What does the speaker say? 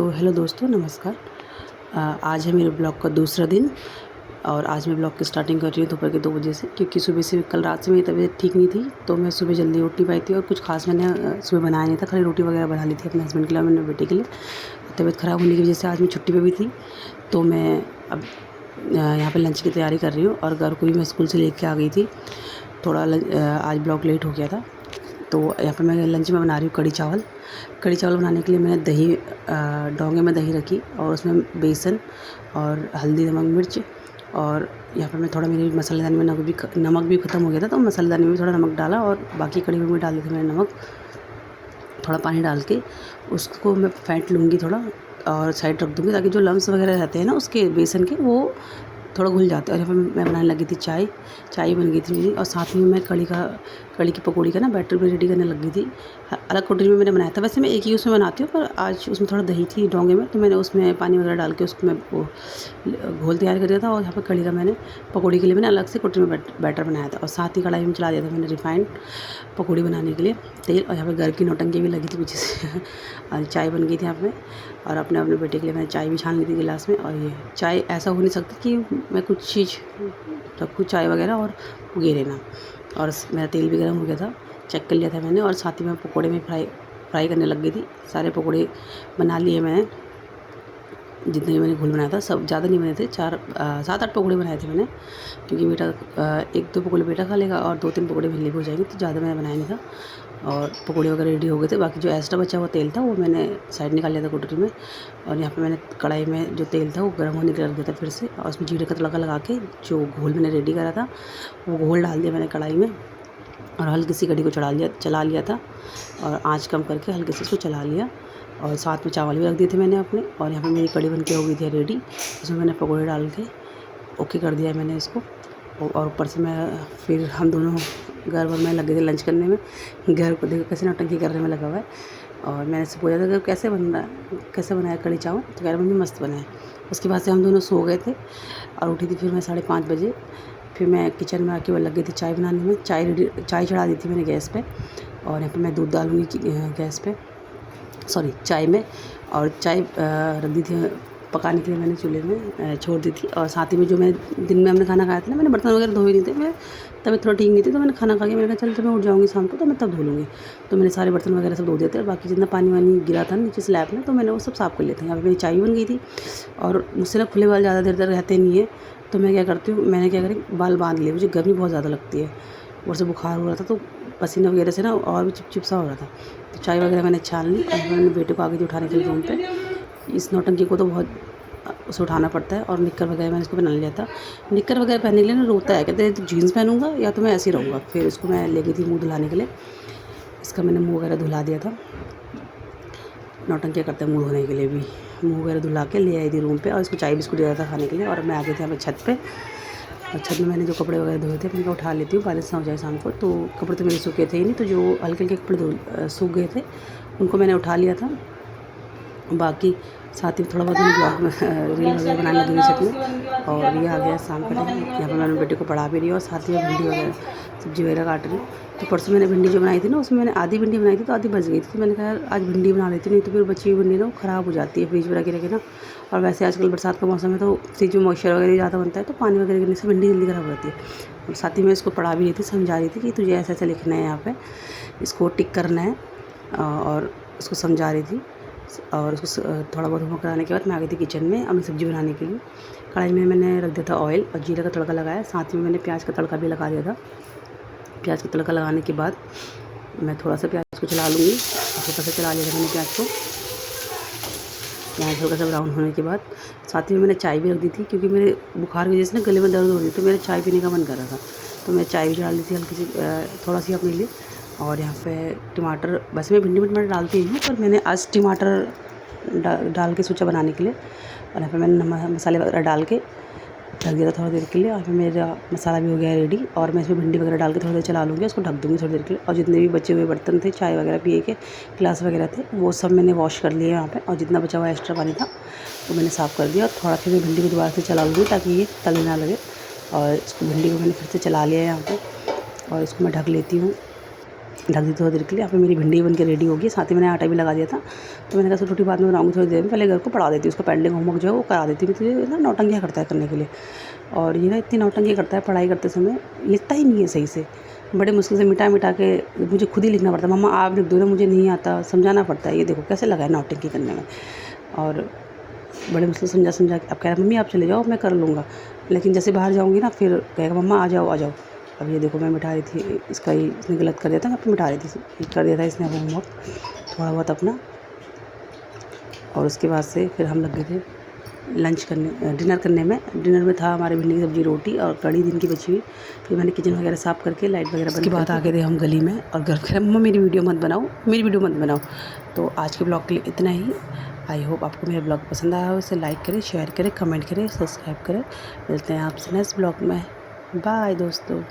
Hello दोस्तों, नमस्कार। आज है मेरे ब्लॉग का दूसरा दिन और आज मैं ब्लॉग की स्टार्टिंग कर रही हूँ दोपहर के 2 बजे से, क्योंकि सुबह से कल रात से मेरी तबीयत ठीक नहीं थी, तो मैं सुबह जल्दी उठ नहीं पाई थी और कुछ खास मैंने सुबह बनाया नहीं था। खाली रोटी वगैरह बना ली थी अपने हस्बैंड के लिए और मेरे बेटे के लिए। तबीयत ख़राब होने की वजह से आज मैं छुट्टी पर भी थी, तो मैं अब यहाँ पर लंच की तैयारी कर रही हूँ। और घर को भी मैं स्कूल से लेके आ गई थी। थोड़ा आज ब्लॉग लेट हो गया था, तो यहाँ पर मैं लंच में बना रही हूँ कढ़ी चावल। कढ़ी चावल बनाने के लिए मैंने दही डोंगे में दही रखी और उसमें बेसन और हल्दी, नमक, मिर्च, और यहाँ पर मैं थोड़ा मेरी मसालेदानी में नमक भी ख़त्म हो गया था, तो मसालेदानी में भी थोड़ा नमक डाला और बाकी कढ़ी में भी डाल दिया मैंने नमक। थोड़ा पानी डाल के उसको मैं फेंट लूँगी थोड़ा और साइड रख दूँगी, ताकि जो लम्स वगैरह रहते हैं ना उसके बेसन के, वो थोड़ा घुल जाते हैं। और यहाँ पर मैं बनाने लगी थी चाय बन गई थी मेरी। और साथ में मैं कढ़ी की पकौड़ी का ना बैटर भी रेडी करने लगी थी। अलग कटोरी में मैंने बनाया था, वैसे मैं एक ही उसमें बनाती हूँ, पर आज उसमें थोड़ा दही थी डोंगे में, तो मैंने उसमें पानी वगैरह डाल के उसको मैं वो घोल तैयार कर दिया था। और यहाँ पर कढ़ी का मैंने पकौड़ी के लिए मैंने अलग से कटोरी में बैटर बनाया था। और साथ ही कढ़ाई में चला दिया था मैंने रिफाइंड पकौड़ी बनाने के लिए तेल। और यहाँ पर घर की नौटंकी भी लगी थी पीछे से और चाय बन गई थी यहाँ पर। और अपने अपने बेटे के लिए मैंने चाय भी छान ली थी गिलास में। और ये चाय ऐसा हो नहीं सकता कि मैं कुछ चीज़ रखूँ चाय वगैरह और गिरे ना। और मेरा तेल भी गर्म हो गया था, चेक कर लिया था मैंने। और साथ ही मैं पकोड़े में फ्राई करने लग गई थी। सारे पकोड़े बना लिए मैंने, जितने भी मैंने घोल बनाया था सब, ज़्यादा नहीं बने थे, 7-8 पकोड़े बनाए थे मैंने, क्योंकि बेटा 1-2 पकोड़े बेटा खा लेगा और 2-3 पकोड़े मेरे लिए हो जाएंगे, तो ज़्यादा मैंने बनाया नहीं था। और पकोड़े वगैरह रेडी हो गए थे। बाकी जो एक्स्ट्रा बचा हुआ तेल था वो मैंने साइड निकाल लिया था कटोरी में। और यहाँ पे मैंने कढ़ाई में जो तेल था वो गर्म होने के रख दिया था फिर से, और उसमें जीरे का तड़का लगा के जो घोल मैंने रेडी करा था वो घोल डाल दिया मैंने कढ़ाई में। और हल्की सी कढ़ी को चला लिया था और आँच कम करके हल्के से इसको चला लिया। और साथ में चावल भी रख दिए थे मैंने अपने। और यहाँ पे मेरी कढ़ी बन के हो गई थी रेडी। उसमें मैंने पकौड़े डाल के ओके कर दिया मैंने इसको। और ऊपर से मैं फिर हम दोनों घर भर में लगे थे लंच करने में। घर को देखो कैसे नौटंकी करने में लगा हुआ है। और मैंने इससे पूछा था कि कैसे बनाया कढ़ी चावल, तो कह रहा मम्मी मस्त बनाया। उसके बाद से हम दोनों सो गए थे और उठी थी फिर मैं 5:30 बजे। फिर मैं किचन में आके लग गई थी चाय बनाने में। चाय चढ़ा दी थी मैंने गैस पे। और यहाँ पे मैं दूध डालूँगी गैस पे, सॉरी चाय में। और चाय रख दी थी पकाने के लिए मैंने चूल्हे में छोड़ दी थी। और साथ ही में जो मैं दिन में हमने खाना खाया था ना, मैंने बर्तन वगैरह धोए नहीं थे, मैं तबीयत थोड़ा ठीक नहीं थी, तो मैंने खाना खा के मैंने कहा चल जब मैं उठ जाऊँगी शाम को तो मैं तब धो लूँगी। तो मैंने सारे बर्तन वगैरह सब धो दिए थे। और बाकी जितना पानी वानी गिरा था नीचे स्लैब में, तो मैंने वो सब साफ़ कर लिया था। यहाँ पर मेरी चाय बन गई थी। और मुझसे ना खुले बाल ज़्यादा देर तक रहते नहीं है, तो मैं क्या करती हूँ, मैंने क्या करी बाल बांध लिए। मुझे गर्मी बहुत ज़्यादा लगती है, और से बुखार हो रहा था, तो पसीना वगैरह से ना और भी चिपचिप सा हो रहा था। तो चाय वगैरह मैंने छान ली और मैंने बेटे को आगे थी उठाने के लिए रूम पे। इस नौटंकी को तो बहुत उसे उठाना पड़ता है। और निक्कर वगैरह मैंने इसको पहना लिया था। निक्कर वगैरह पहनने के लिए ना रोता है, कहते हैं तो जीन्स पहनूंगा या तो मैं ऐसे ही रहूँगा। फिर इसको मैं ले गई थी मुँह धुलाने के लिए। इसका मैंने मुँह वगैरह धुला दिया था। नौटंकी करते हैं मुँह धोने के लिए भी, मुँह वगैरह धुला के ले आई थी रूम पे। और इसको चाय बिस्कुट दिया था खाने के लिए। और मैं आ गई थी यहाँ पे छत पे। और छत में मैंने जो कपड़े वगैरह धोए थे मैंने कहा उठा लेती हूँ, बारिश ना हो जाए शाम को। तो कपड़े तो मेरे सूखे थे ही नहीं, तो जो हल्के हल्के कपड़े सूख गए थे उनको मैंने उठा लिया था। बाकी साथ ही थोड़ा बहुत मैंने ब्लॉग में रील वगैरह बनाने लगी थी छत में। और ये आ गया शाम का टाइम। यहाँ पर मैंने बेटे को पढ़ा भी रही हूँ और साथ ही मैं भिंडी वगैरह सब्जी वगैरह काट रही हूँ। तो परसों मैंने भिंडी जो बनाई थी ना, उसमें मैंने आधी भिंडी बनाई थी तो आधी बच गई थी। तो मैंने कहा यार आज भिंडी बना लेती, नहीं तो फिर बची हुई भिंडी ना वो ख़राब हो जाती है फ्रिज में रखे ना। और वैसे आजकल बरसात का मौसम है तो फ्रिज में मॉइस्चर वगैरह ज़्यादा बनता है, तो पानी वगैरह गिरने से भिंडी जल्दी ख़राब हो जाती है। और साथ ही मैं इसको पढ़ा भी रही थी, समझा रही थी कि तुझे ऐसा ऐसा लिखना है, यहाँ पे इसको टिक करना है, और उसको समझा रही थी। और उसको थोड़ा बहुत होमवर्क कराने के बाद मैं आ गई थी किचन में अपनी सब्ज़ी बनाने के लिए। कढ़ाई में मैंने रख दिया था ऑयल और जीरे का तड़का लगाया। साथ में मैंने प्याज का तड़का भी लगा दिया था। प्याज का तड़का लगाने के बाद मैं थोड़ा सा प्याज को चला लूँगी। हल्का सा चला लिया था मैंने प्याज को। प्याज हल्का सा ब्राउन होने के बाद साथ ही में मैंने चाय भी रख दी थी, क्योंकि मेरे बुखार की वजह से ना गले में दर्द हो रही थी, तो मेरे चाय पीने का मन कर रहा था। तो मैं चाय भी डाल दी थी हल्की सी, थोड़ा सी अपने लिए। और यहाँ पे टमाटर, वैसे मैं भिंडी में टमाटर डालती हूँ, पर मैंने आज टमाटर डाल के सोचा बनाने के लिए। और यहाँ पे मैंने मसाले वगैरह डाल के ढक दिया था थोड़ी देर के लिए। और फिर मेरा मसाला भी हो गया रेडी। और मैं इसमें भिंडी वगैरह डाल के थोड़ी देर चला लूँगी, उसको ढक दूँगी थोड़ी देर के लिए। और जितने भी बचे हुए बर्तन थे चाय वगैरह पिए के, गिलास वगैरह थे, वो सब मैंने वॉश कर लिए यहाँ पे। और जितना बचा हुआ एक्स्ट्रा पानी था वो मैंने साफ़ कर दिया। और थोड़ा फिर मैं भिंडी को दोबारा से चला लूँगी ताकि ये तले ना लगे। और इसको भिंडी को मैंने फिर से चला लिया यहाँ पर, और इसको मैं ढक लेती हूँ। ढक दी थोड़ी देर के लिए। यहाँ पे मेरी भिंडी बन के रेडी हो गई, साथ ही मैंने आटा भी लगा दिया था। तो मैंने कहा रोटी बाद में बनाऊँगी थोड़ी देर में, पहले घर को पढ़ा देती हूँ, उसका पेंडिंग होमवर्क जो है वो करा देती हूँ। तो ये ना नौटंकियाँ करता है करने के लिए, और ये ना इतनी नौटंकी करता है पढ़ाई करते समय, लिखता ही नहीं है सही से। बड़े मुश्किल से मिटा के मुझे खुद ही लिखना पड़ता है, मम्मा आप लिख दो ना, मुझे नहीं आता, समझाना पड़ता है। ये देखो कैसे लगा है नौटंकी करने में, और बड़े मुश्किल समझा के अब कह रहा मम्मी आप चले जाओ मैं कर लूँगा। लेकिन जैसे बाहर जाऊँगी ना फिर कहेगा मम्मा आ जाओ आ जाओ। अब ये देखो मैं मिटा रही थी, इसका ही इसने गलत कर दिया था, मैं अपनी मिटा रही थी, कर दिया था इसने होमवर्क थोड़ा बहुत अपना। और उसके बाद से फिर हम लग गए थे लंच करने, डिनर करने में। डिनर में था हमारे भिंडी की सब्ज़ी, रोटी और कड़ी दिन की बची हुई। फिर मैंने किचन वगैरह साफ़ करके लाइट वगैरह बंद। उसके बाद आ गए थे हम गली में, और घर कह रहे मम्मा मेरी वीडियो मत बनाओ, मेरी वीडियो मत बनाओ। तो आज के ब्लॉग के लिए इतना ही। आई होप आपको मेरा ब्लॉग पसंद आया हो। इसे लाइक करें, शेयर करें, कमेंट करें, सब्सक्राइब करें। मिलते हैं आपसे नेक्स्ट ब्लॉग में। बाय दोस्तों।